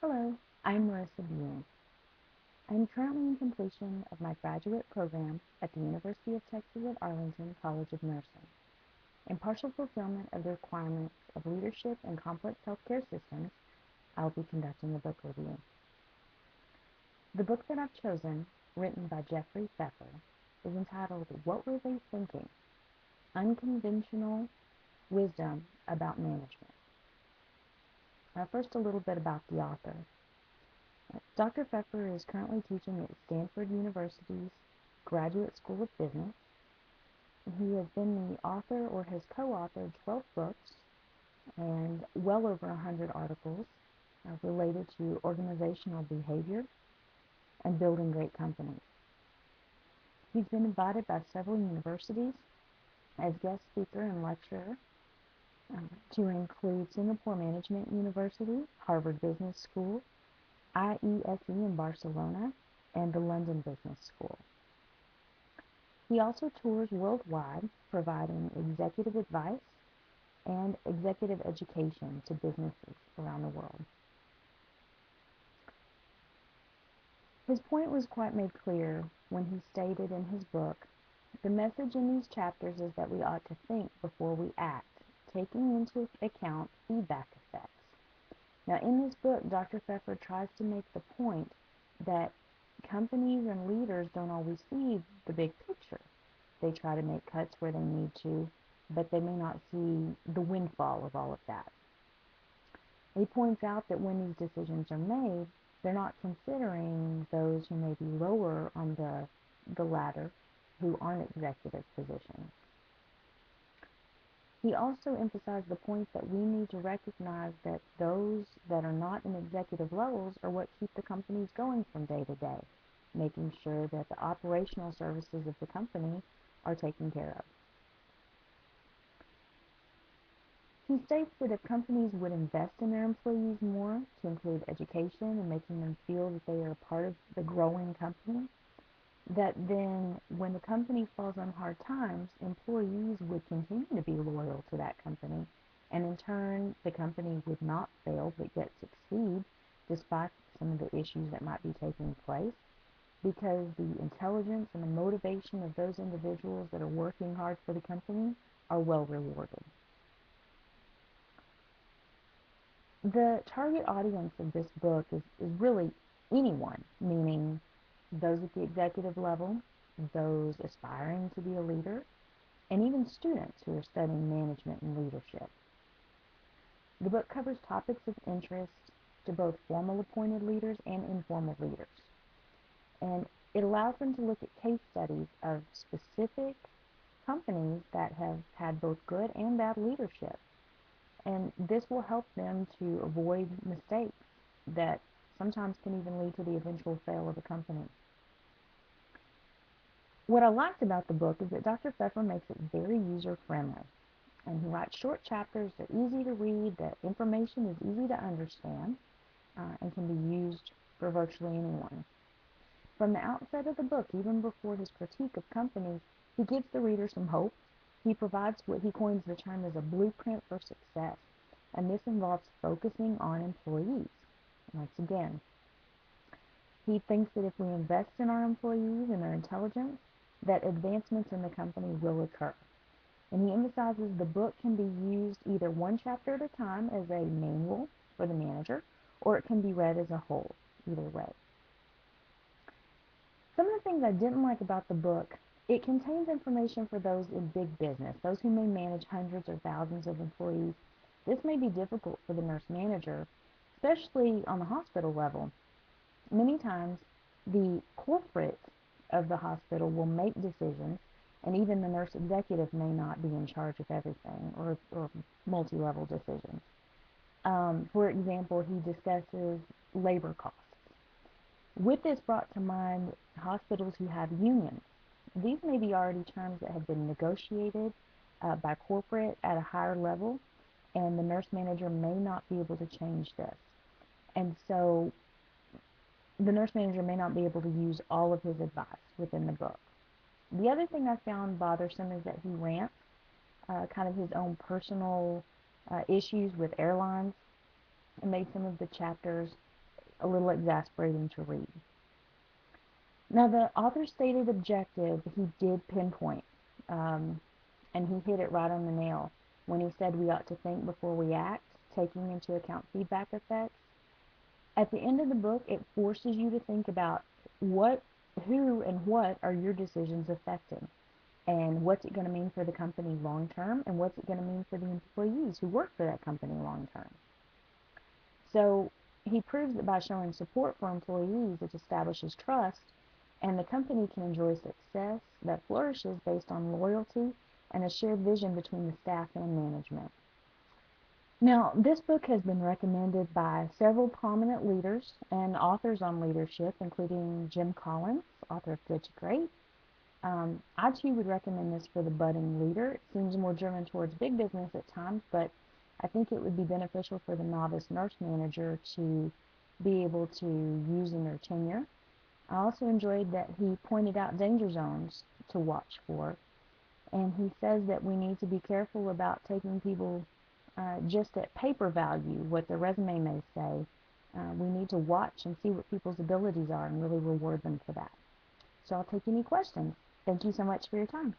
Hello, I'm Marissa Buell. I'm currently in completion of my graduate program at the University of Texas at Arlington College of Nursing. In partial fulfillment of the requirements of leadership in complex healthcare systems, I'll be conducting a book review. The book that I've chosen, written by Jeffrey Pfeffer, is entitled What Were They Thinking? Unconventional Wisdom About Management. First, a little bit about the author. Dr. Pfeffer is currently teaching at Stanford University's Graduate School of Business. He has been the author or has co-authored 12 books and well over 100 articles related to organizational behavior and building great companies. He's been invited by several universities as guest speaker and lecturer to include Singapore Management University, Harvard Business School, IESE in Barcelona, and the London Business School. He also tours worldwide, providing executive advice and executive education to businesses around the world. His point was quite made clear when he stated in his book, "The message in these chapters is that we ought to think before we act, taking into account feedback effects." Now, in this book, Dr. Pfeffer tries to make the point that companies and leaders don't always see the big picture. They try to make cuts where they need to, but they may not see the windfall of all of that. He points out that when these decisions are made, they're not considering those who may be lower on the ladder who aren't executive positions. He also emphasized the point that we need to recognize that those that are not in executive levels are what keep the companies going from day to day, making sure that the operational services of the company are taken care of. He states that if companies would invest in their employees more, to include education and making them feel that they are a part of the growing company, that then when the company falls on hard times, employees would continue to be loyal to that company, and in turn, the company would not fail but yet succeed despite some of the issues that might be taking place, because the intelligence and the motivation of those individuals that are working hard for the company are well rewarded. The target audience of this book is really anyone, meaning those at the executive level, those aspiring to be a leader, and even students who are studying management and leadership. The book covers topics of interest to both formal appointed leaders and informal leaders, and it allows them to look at case studies of specific companies that have had both good and bad leadership. And this will help them to avoid mistakes that sometimes can even lead to the eventual fail of a company. What I liked about the book is that Dr. Pfeffer makes it very user friendly. And he writes short chapters that are easy to read, that information is easy to understand, and can be used for virtually anyone. From the outset of the book, even before his critique of companies, he gives the reader some hope. He provides what he coins the term as a blueprint for success, and this involves focusing on employees. Once again, he thinks that if we invest in our employees and their intelligence, that advancements in the company will occur. And he emphasizes the book can be used either one chapter at a time as a manual for the manager, or it can be read as a whole, either way. Some of the things I didn't like about the book, it contains information for those in big business, those who may manage hundreds or thousands of employees. This may be difficult for the nurse manager, especially on the hospital level. Many times, the corporate of the hospital will make decisions, and even the nurse executive may not be in charge of everything or multi-level decisions. For example, he discusses labor costs. With this brought to mind hospitals who have unions. These may be already terms that have been negotiated by corporate at a higher level, and the nurse manager may not be able to change this. And so the nurse manager may not be able to use all of his advice within the book. The other thing I found bothersome is that he rants kind of his own personal issues with airlines and made some of the chapters a little exasperating to read. Now, the author's stated objective he did pinpoint, um, and he hit it right on the nail when he said we ought to think before we act, taking into account feedback effects. At the end of the book, it forces you to think about what, who, and what are your decisions affecting, and what's it going to mean for the company long term, and what's it going to mean for the employees who work for that company long term. So he proves that by showing support for employees, it establishes trust, and the company can enjoy success that flourishes based on loyalty and a shared vision between the staff and management. Now, this book has been recommended by several prominent leaders and authors on leadership, including Jim Collins, author of Good to Great. I too would recommend this for the budding leader. It seems more driven towards big business at times, but I think it would be beneficial for the novice nurse manager to be able to use in their tenure. I also enjoyed that he pointed out danger zones to watch for, and he says that we need to be careful about taking people just at paper value, what their resume may say. We need to watch and see what people's abilities are and really reward them for that. So I'll take any questions. Thank you so much for your time.